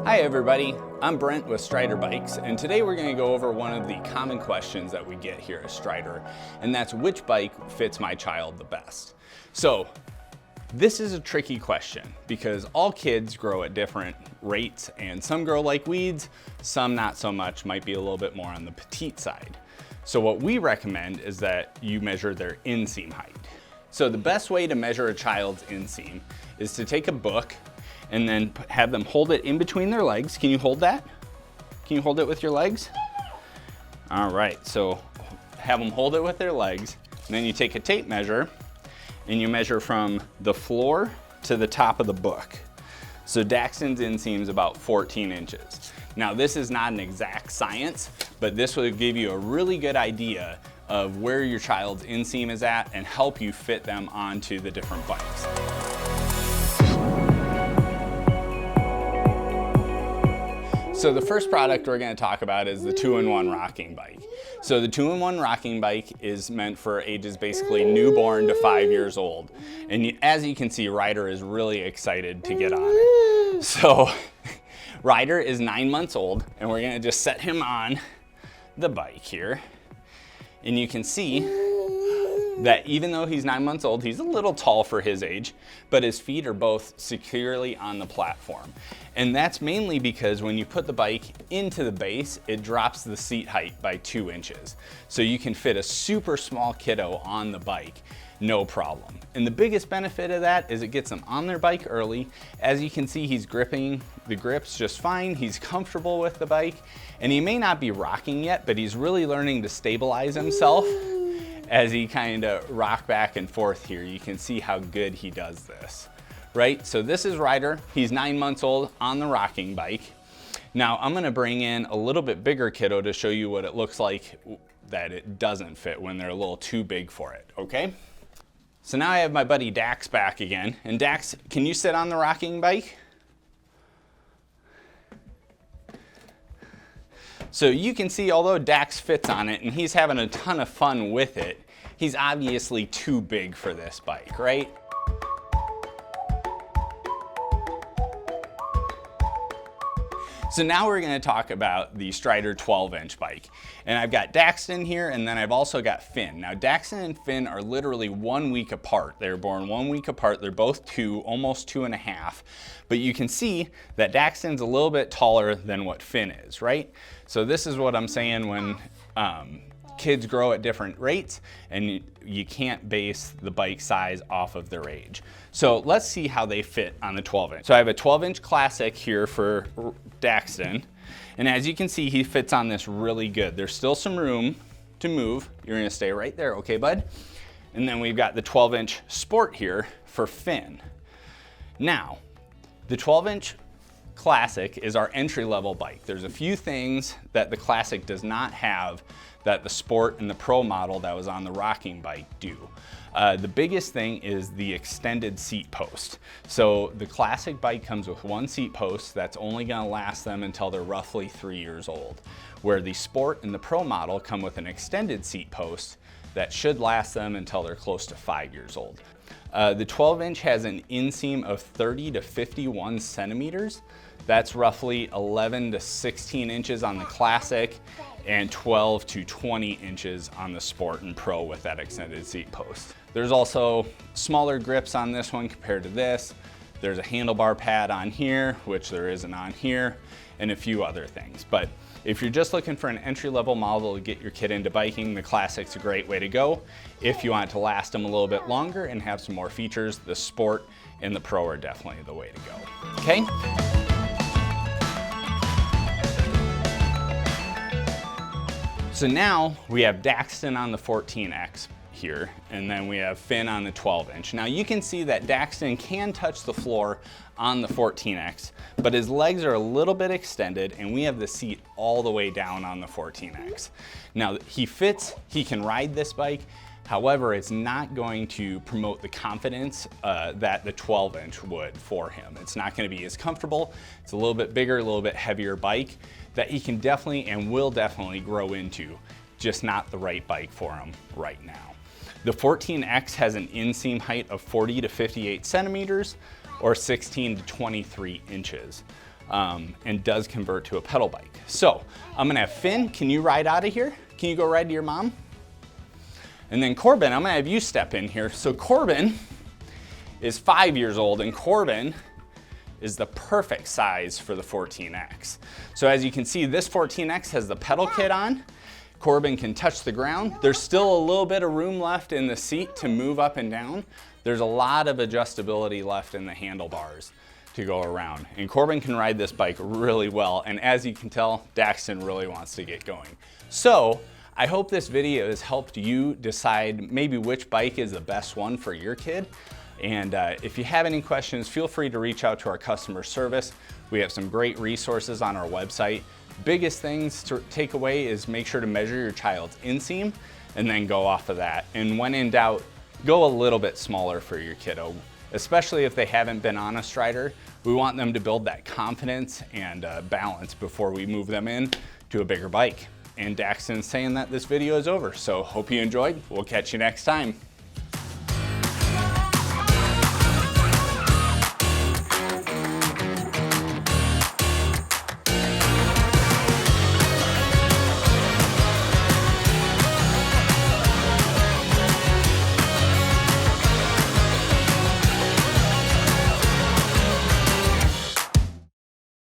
Hi everybody, I'm Brent with Strider Bikes, and today we're going to go over one of the common questions that we get here at Strider, and that's which bike fits my child the best. So this is a tricky question because all kids grow at different rates, and some grow like weeds, some not so much, might be a little bit more on the petite side. So what we recommend is that you measure their inseam height. So the best way to measure a child's inseam is to take a book and then have them hold it in between their legs. Can you hold that? Can you hold it with your legs? All right, so have them hold it with their legs, and then you take a tape measure and you measure from the floor to the top of the book. So Daxton's inseam is about 14 inches. Now this is not an exact science, but this will give you a really good idea of where your child's inseam is at and help you fit them onto the different bikes. So the first product we're going to talk about is the 2-in-1 rocking bike. So the 2-in-1 rocking bike is meant for ages basically newborn to 5 years old. And as you can see, Ryder is really excited to get on it. So Ryder is 9 months old, and we're going to just set him on the bike here. And you can see that even though he's 9 months old, he's a little tall for his age, but his feet are both securely on the platform. And that's mainly because when you put the bike into the base, it drops the seat height by 2 inches. So you can fit a super small kiddo on the bike, no problem. And the biggest benefit of that is it gets them on their bike early. As you can see, he's gripping the grips just fine. He's comfortable with the bike, and he may not be rocking yet, but he's really learning to stabilize himself as he kind of rock back and forth here. You can see how good he does this, right? So this is Ryder. He's 9 months old on the rocking bike. Now I'm gonna bring in a little bit bigger kiddo to show you what it looks like that it doesn't fit when they're a little too big for it, okay? So now I have my buddy Dax back again. And Dax, can you sit on the rocking bike? So you can see, although Dax fits on it and he's having a ton of fun with it, he's obviously too big for this bike, right? So now we're going to talk about the Strider 12-inch bike. And I've got Daxton here, and then I've also got Finn. Now Daxton and Finn are literally 1 week apart. They were born 1 week apart. They're both 2, almost 2.5. But you can see that Daxton's a little bit taller than what Finn is, right? So this is what I'm saying when kids grow at different rates, and you can't base the bike size off of their age. So let's see how they fit on the 12-inch. So I have a 12-inch Classic here for Daxton, and as you can see, he fits on this really good. There's still some room to move. You're gonna stay right there, okay, bud? And then we've got the 12-inch Sport here for Finn. Now, the 12-inch Classic is our entry-level bike. There's a few things that the Classic does not have that the Sport and the Pro model that was on the rocking bike do. The biggest thing is the extended seat post. So the Classic bike comes with one seat post that's only gonna last them until they're roughly 3 years old, where the Sport and the Pro model come with an extended seat post that should last them until they're close to 5 years old. The 12-inch has an inseam of 30 to 51 centimeters. That's roughly 11 to 16 inches on the Classic and 12 to 20 inches on the Sport and Pro with that extended seat post. There's also smaller grips on this one compared to this. There's a handlebar pad on here, which there isn't on here, and a few other things. But if you're just looking for an entry-level model to get your kid into biking, the Classic's a great way to go. If you want it to last them a little bit longer and have some more features, the Sport and the Pro are definitely the way to go, okay? So now we have Daxton on the 14X here, and then we have Finn on the 12-inch. Now you can see that Daxton can touch the floor on the 14X, but his legs are a little bit extended, and we have the seat all the way down on the 14X. Now he fits, he can ride this bike. However, it's not going to promote the confidence that the 12-inch would for him. It's not going to be as comfortable. It's a little bit bigger, a little bit heavier bike that he can definitely and will definitely grow into, just not the right bike for him right now. The 14X has an inseam height of 40 to 58 centimeters or 16 to 23 inches. and does convert to a pedal bike. So I'm gonna have Finn, can you ride out of here? Can you go ride to your mom? And then Corbin, I'm gonna have you step in here. So Corbin is 5 years old, and Corbin is the perfect size for the 14X. So as you can see, this 14X has the pedal kit on. Corbin can touch the ground. There's still a little bit of room left in the seat to move up and down. There's a lot of adjustability left in the handlebars to go around. And Corbin can ride this bike really well. And as you can tell, Daxton really wants to get going. So I hope this video has helped you decide maybe which bike is the best one for your kid. And if you have any questions, feel free to reach out to our customer service. We have some great resources on our website. Biggest things to take away is make sure to measure your child's inseam and then go off of that. And when in doubt, go a little bit smaller for your kiddo, especially if they haven't been on a strider. We want them to build that confidence and balance before we move them in to a bigger bike. And Daxton's saying that this video is over, so hope you enjoyed. We'll catch you next time.